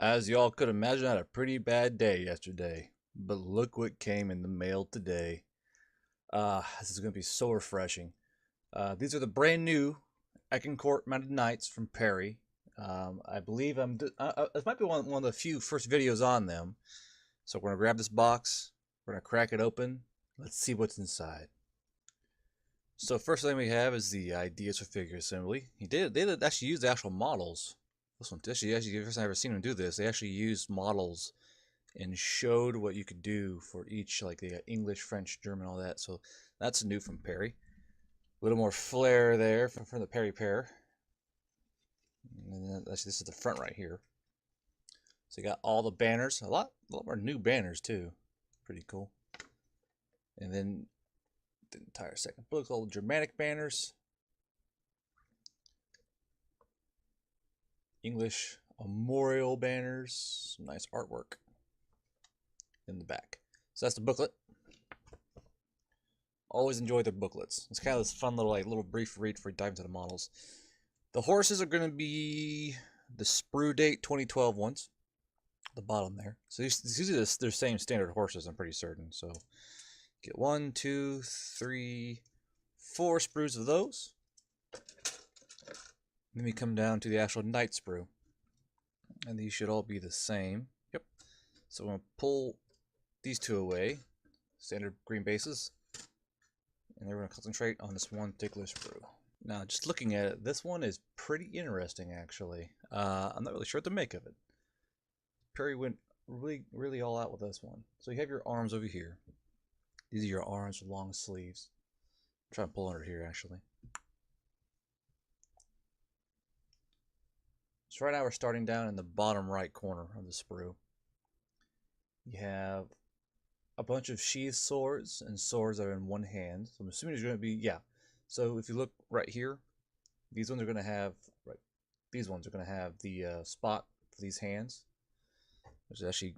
As y'all could imagine, I had a pretty bad day yesterday, but look what came in the mail today. This is going to be so refreshing. These are the brand new Agincourt Mounted Knights from Perry. I believe this might be one of the few first videos on them. So we're going to grab this box, we're going to crack it open, let's see what's inside. So first thing we have is the ideas for figure assembly. They did actually use the actual models. This one, actually, the first time I've ever seen them do this, they actually used models and showed what you could do for each, like the English, French, German, all that. So that's new from Perry. A little more flair there from the Perry pair. And then this is the front right here. So you got all the banners, a lot more new banners too. Pretty cool. And then the entire second book, all the Germanic banners. English memorial banners, some nice artwork in the back. So that's the booklet. Always enjoy their booklets. It's kind of this fun little brief read before you dive into the models. The horses are going to be the sprue date 2012 ones. The bottom there. So these are their same standard horses, I'm pretty certain. So get 1, 2, 3, 4 sprues of those. Then we come down to the actual knight sprue. And these should all be the same. Yep. So I'm going to pull these two away. Standard green bases. And then we're going to concentrate on this one particular sprue. Now, just looking at it, this one is pretty interesting, actually. I'm not really sure what to make of it. Perry went really all out with this one. So you have your arms over here. These are your arms with long sleeves. I'm trying to pull under here, actually. So right now we're starting down in the bottom right corner of the sprue. You have a bunch of sheathed swords and swords that are in one hand. So I'm assuming there's going to be, yeah. So if you look right here, these ones are going to have, these ones are going to have the spot for these hands, which is actually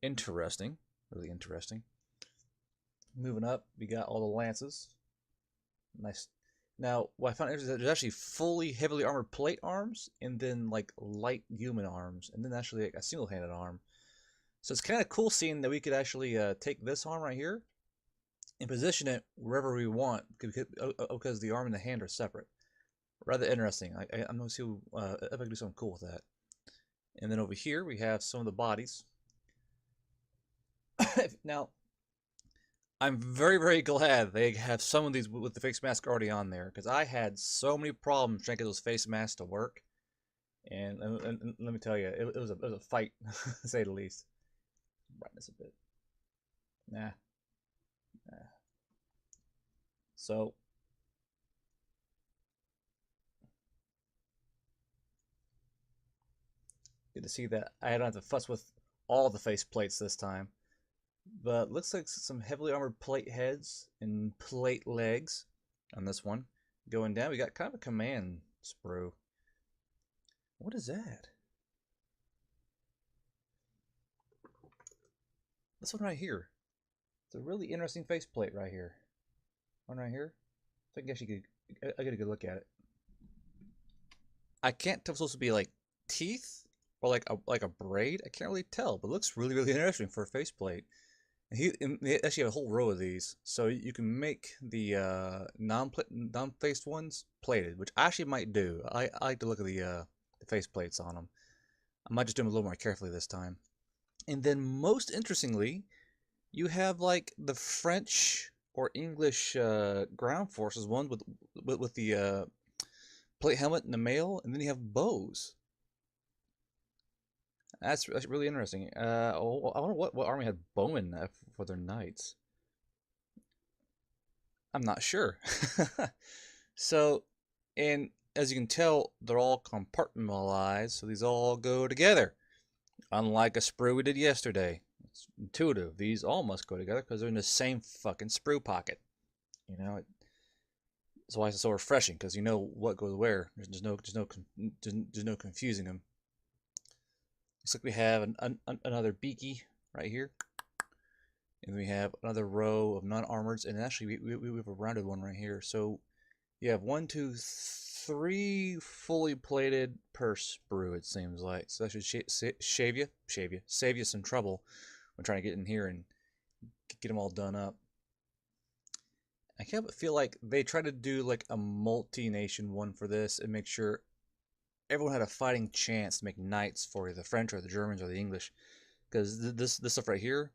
interesting, really interesting. Moving up, we got all the lances. Nice. Now, what I found interesting is that there's actually fully heavily armored plate arms, and then like light human arms, and then actually like a single-handed arm. So it's kind of cool seeing that we could actually take this arm right here and position it wherever we want because the arm and the hand are separate. Rather interesting. I'm going to see if I can do something cool with that. And then over here we have some of the bodies. Now, I'm very glad they have some of these with the face mask already on there, because I had so many problems trying to get those face masks to work. And let me tell you, it was a fight, to say the least. Brighten this a bit. Nah. So good to see that I don't have to fuss with all the face plates this time. But looks like some heavily armored plate heads and plate legs on this one. Going down, we got kind of a command sprue. What is that? This one right here. It's a really interesting faceplate right here. One right here. So I guess you could. I get a good look at it. I can't tell if it's supposed to be like teeth or like a braid. I can't really tell, but it looks really interesting for a faceplate. And they actually have a whole row of these, so you can make the non-faced ones plated, which I actually might do. I like to look at the face plates on them. I might just do them a little more carefully this time. And then, most interestingly, you have like the French or English ground forces one with the plate helmet and the mail, and then you have bows. That's really interesting. I wonder what army had bowmen for their knights. I'm not sure. So, and as you can tell, they're all compartmentalized, so these all go together. Unlike a sprue we did yesterday. It's intuitive. These all must go together because they're in the same fucking sprue pocket. You know, that's why it's so refreshing, because you know what goes where. There's no confusing them. Looks like we have another beaky right here. And we have another row of non-armoreds, and actually we have a rounded one right here. So you have 1, 2, 3 fully plated per sprue, it seems like. So that should save you some trouble when trying to get in here and get them all done up. I kind of feel like they try to do like a multi-nation one for this and make sure everyone had a fighting chance to make knights for the French or the Germans or the English. Because this stuff right here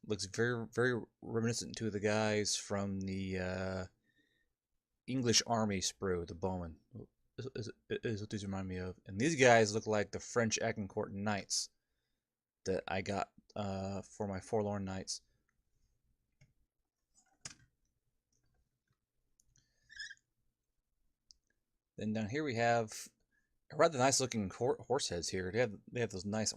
looks very reminiscent to the guys from the English Army sprue, the bowmen. Is what these remind me of. And these guys look like the French Agincourt knights that I got for my Forlorn Knights. Then down here we have rather nice looking horse heads here. They have those nice.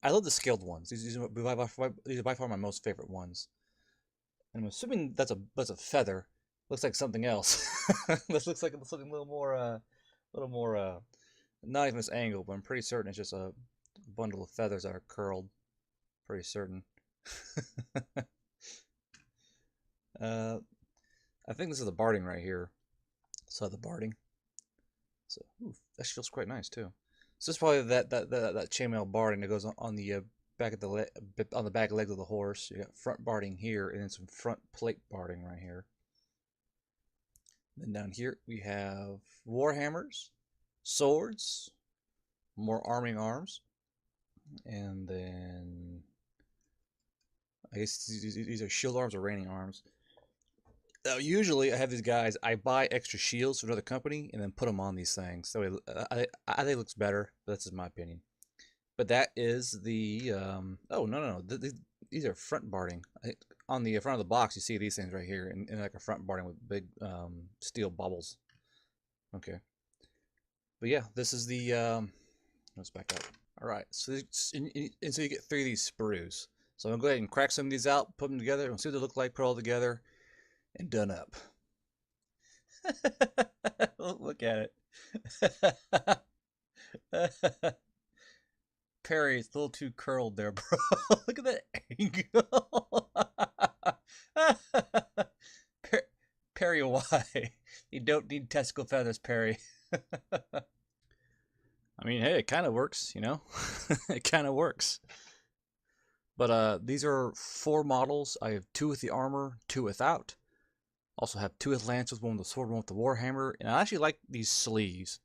I love the scaled ones. These are by far my most favorite ones. And I'm assuming that's a feather. Looks like something else. This looks like something a little more, not even this angle, but I'm pretty certain it's just a bundle of feathers that are curled. Pretty certain. I think this is the barding right here. So the barding. So that feels quite nice too. So this is probably that chainmail barding that goes on the back of on the back legs of the horse. You got front barding here, and then some front plate barding right here. Then down here we have warhammers, swords, more arming arms, and then I guess these are shield arms or raining arms. Now, usually I have these guys, I buy extra shields from another company and then put them on these things. So I think it looks better, but that's just my opinion. But that is the, oh, no. These are front barding. On the front of the box, you see these things right here in like a front barding with big steel bubbles. Okay. But yeah, this is the, let's back up. All right, so and so you get 3 of these sprues. So I'm going to go ahead and crack some of these out, put them together, and see what they look like, put it all together, and done up. Look at it. Perry, it's a little too curled there, bro. Look at that angle. Perry, why? You don't need testicle feathers, Perry. I mean, hey, it kind of works, you know? It kind of works. But these are 4 models. I have 2 with the armor, 2 without. Also have 2 with lances, 1 with the sword, 1 with the warhammer. And I actually like these sleeves.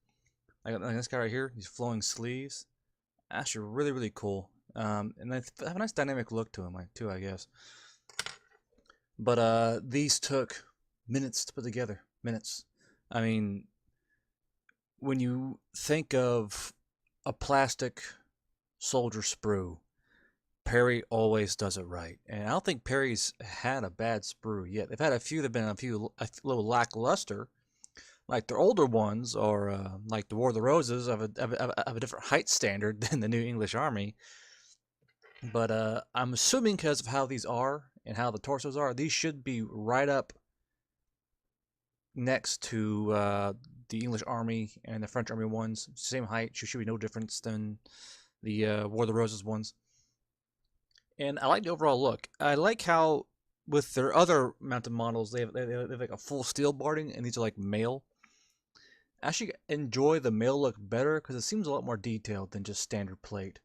Like this guy right here, these flowing sleeves. Actually really cool. And they have a nice dynamic look to them, like, too, I guess. But these took minutes to put together. Minutes. I mean, when you think of a plastic soldier sprue, Perry always does it right, and I don't think Perry's had a bad sprue yet. They've had a few that have been a little lackluster, like their older ones, or like the War of the Roses of a different height standard than the New English Army. But I'm assuming because of how these are and how the torsos are, these should be right up next to the English Army and the French Army ones. Same height, should be no difference than the War of the Roses ones. And I like the overall look. I like how with their other mounted models, they have like a full steel barding, and these are like mail. I actually enjoy the mail look better because it seems a lot more detailed than just standard plate.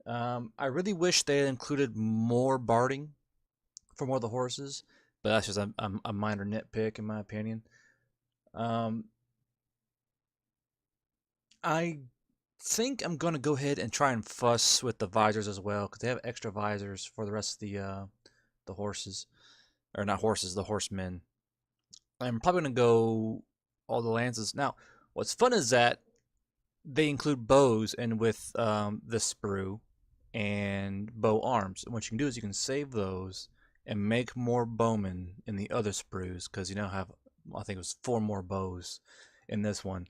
I really wish they had included more barding for more of the horses, but that's just a minor nitpick in my opinion. I think I'm gonna go ahead and try and fuss with the visors as well because they have extra visors for the rest of the horses, or not horses, the horsemen. I'm probably gonna go all the lances. Now, what's fun is that they include bows and with the sprue and bow arms. And what you can do is you can save those and make more bowmen in the other sprues because you now have, I think it was 4 more bows in this one.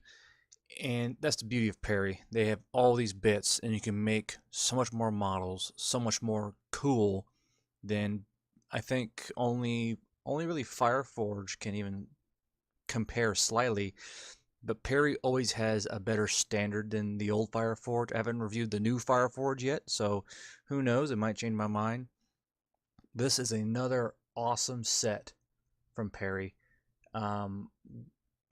And that's the beauty of Perry. They have all these bits, and you can make so much more models, so much more cool than I think only really Fireforge can even compare slightly. But Perry always has a better standard than the old Fireforge. I haven't reviewed the new Fireforge yet, so who knows? It might change my mind. This is another awesome set from Perry.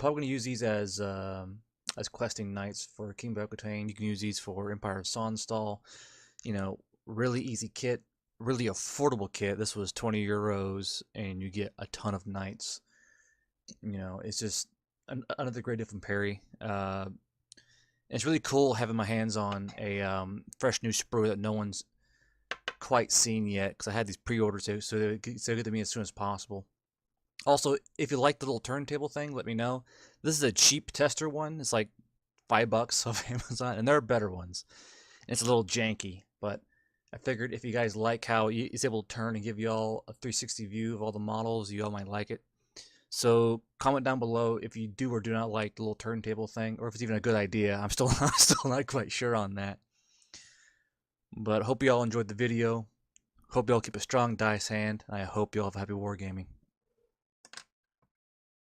probably going to use these as questing knights for King Bo-Katan. You can use these for Empire of Sonstal. You know, really easy kit, really affordable kit. This was 20 euros, and you get a ton of knights. You know, it's just another great different parry. It's really cool having my hands on a fresh new sprue that no one's quite seen yet, because I had these pre-orders so they get to me as soon as possible. Also, if you like the little turntable thing, let me know. This is a cheap tester one. It's like $5 off Amazon, and there are better ones. And it's a little janky, but I figured if you guys like how it's able to turn and give you all a 360 view of all the models, you all might like it. So comment down below if you do or do not like the little turntable thing, or if it's even a good idea. I'm still not quite sure on that. But hope you all enjoyed the video. Hope you all keep a strong dice hand. And I hope you all have happy wargaming.